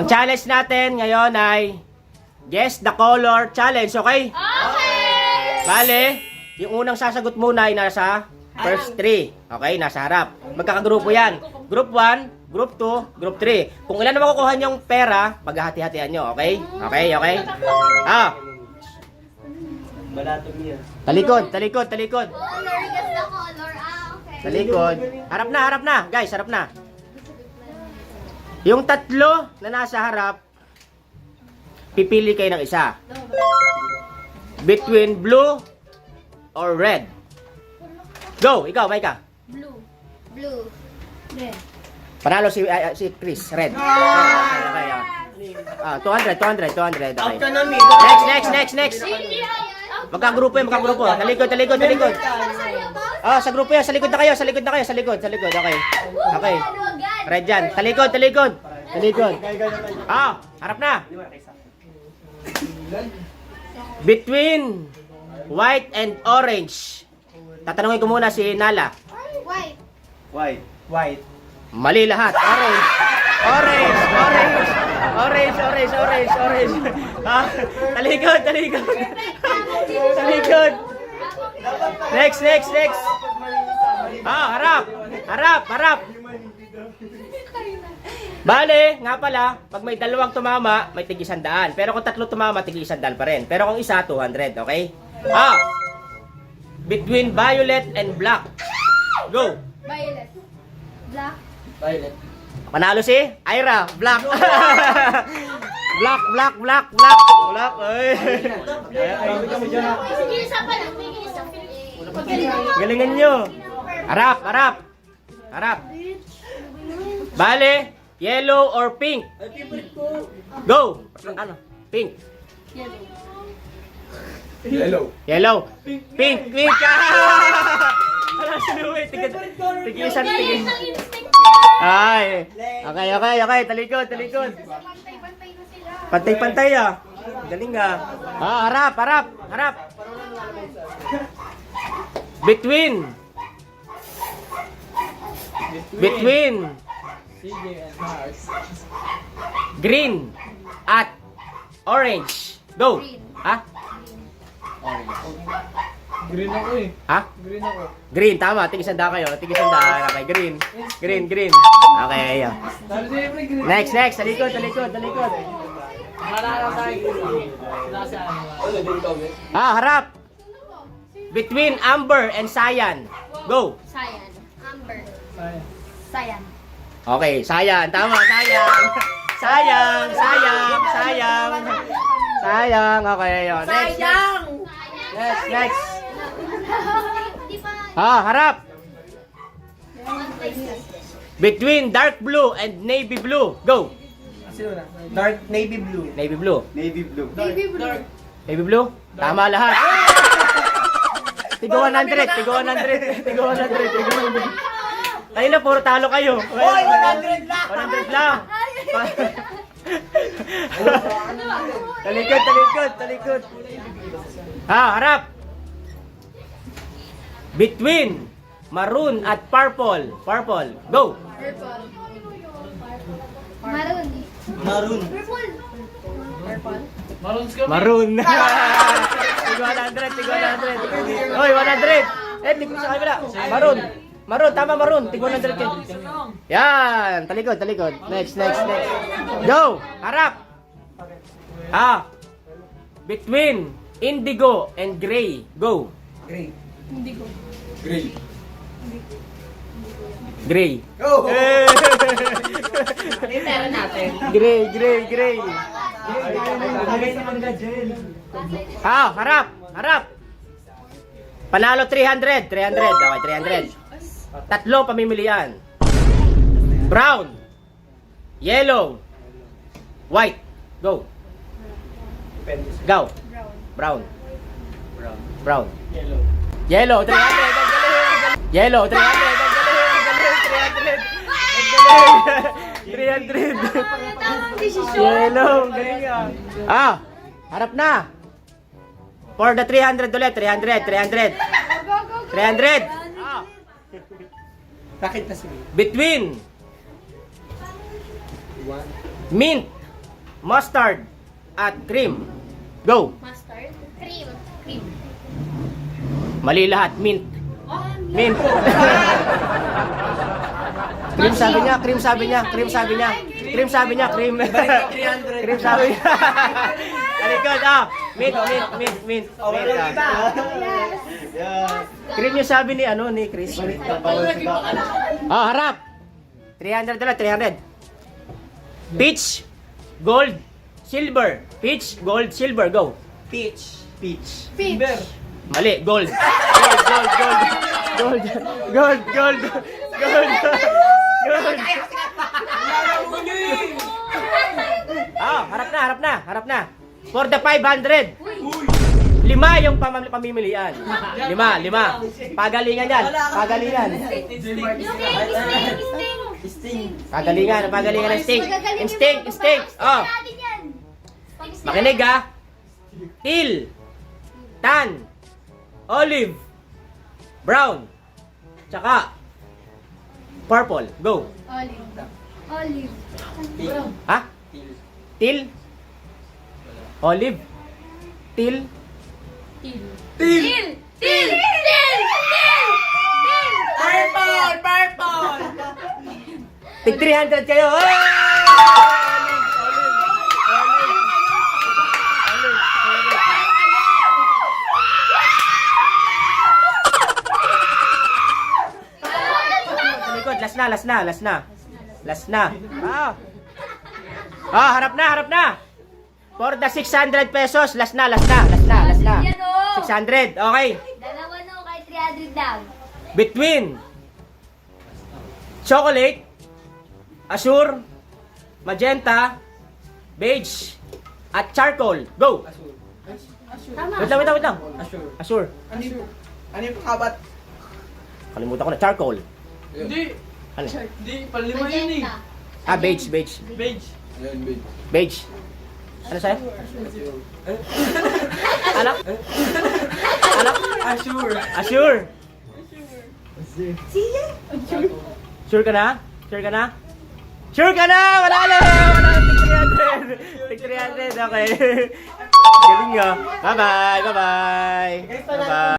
Ang challenge natin ngayon ay guess the color challenge, okay? Okay! Bale, yung unang sasagot muna ay nasa first 3. Okay, nasa harap. Magkakagrupo yan. Group 1, Group 2, Group 3. Kung ilan na makukuha niyong pera, paghahati-hatian nyo, okay? Okay, okay? Ah! Talikod, talikod, talikod. Color, guess the color. Okay. Talikod. Harap na, guys, harap na. Yung tatlo na nasa harap, pipili kayo ng isa. Between blue or red. Go, ikaw, Maika. Blue. Blue. Red. Panalo si Chris, red. Okay, okay. 200. Okay. Next. Magkagrupo yan, magkagrupo. Talikod. Sa grupo yan, sa likod na kayo. Sa likod. Okay. Okay. Red dyan. Talikod. Harap na. Between white and orange. Tatanungin ko muna si Nala. White. Mali lahat. Orange. Talikod. Next. Harap. Bale, nga pala, pag may dalawang tumama, may tig 100. Pero kung tatlo tumama, tig 100 pa rin. Pero kung isa, 200, okay? Between violet and black. Go! Violet. Black. Panalo si Ira, black. Black. Ay. Sige, isa pa lang. Galingan nyo. Harap. Bale, yellow or pink? Go! Ano? Pink. Yellow. Pink. Wala si Louie. Tigisan. Ay. Okay. Talikod. Pantay-pantay na sila. Pantay-pantay Galing harap. Between green at orange. Go. Green. Ha? Green ako eh. Ha? Green ako. Green, tama. Tig-isanda kayo. Tig-isanda. Okay, green. Green. Okay, ayo. Siyempre green. Next. Talikod. Marara tayo. Nasa ano? Harap. Between amber and cyan. Go. Cyan. Amber. Sayang. Cyan. Okay, cyan. Tama, cyan. Sayang. Okay, ayo. Next. Hindi pa. Harap. Between dark blue and navy blue. Go. Sino na? Dark navy blue. Navy blue. Navy blue. Baby blue. Navy blue? Tama lahat. Tigo 100. Tayo na, puro talo kayo. Hoy, 100 lang! 100 lang. Talikod. Harap. Between maroon at purple. Go. Purple. Maroon. Maroon. Purple. Purple. Marons kami. Maroon. Tigo 100. Hoy, 100. Tigo sa kabila. Maroon, tama maroon. Tigo 100 kayo. Yan, talikod. Next. Go, harap. Between indigo and gray. Go. Gray. Indigo. Gray. Gray. Oh! Pera natin. Gray. Harap. Panalo 300. Okay, 300. Tatlo pamimilian. Brown. Yellow. White. Go. Brown. Yellow. 300. Yellow. 300. 300. Tamang desisyon. Yellow. Galing harap na. For the 300 ulit. 300. Go. 300. Bakit na sila? Between mint mustard, at cream. Go! Mustard. Cream. Cream. Mali lahat. Mint. Oh, Mint. Cream sabi niya, cream sabi niya, cream sabi niya. Cream sabi niya, cream. Cream sabi niya. Alikod, mint, mint, mint, mint. Mint, Cream yung sabi ni, ni Chris. Harap. 300 na, 300. Peach, gold, silver. Peach, gold, silver. Go. Peach. Peach. Peach. Mali, gold. Gold, gold, gold. Gold, gold, gold. Gold. Harap na, harap na, harap na. For the 500. 5 yung pamimilian. 5. Pagalingan yan, pagalingan. Sting. Pagalingan ng instinct. Instinct, instinct. Makinig Teal, tan, olive, brown, tsaka purple. Go. Olive. Olive. Ha? Teal? Olive? Teal? Til. Til. Til. Til. Til. Til. Purple! Purple! Tig 300 kayo. Last na. Harap na. For the 600 pesos, last na. 600, okay. Dalawa no, kay 300 lang. Between chocolate, azure, magenta, beige, at charcoal. Go! Tama. Wait lang. Azure. Ano yung kabat? Kalimutan ko na. Charcoal. Hindi. Ano? Hindi. Palima yun eh. Beige. Beige. Beige. Ano sa'yo? Ano? Azure. Sure ka na? Wala na! Tig 300. Okay. Galing nga. Bye-bye.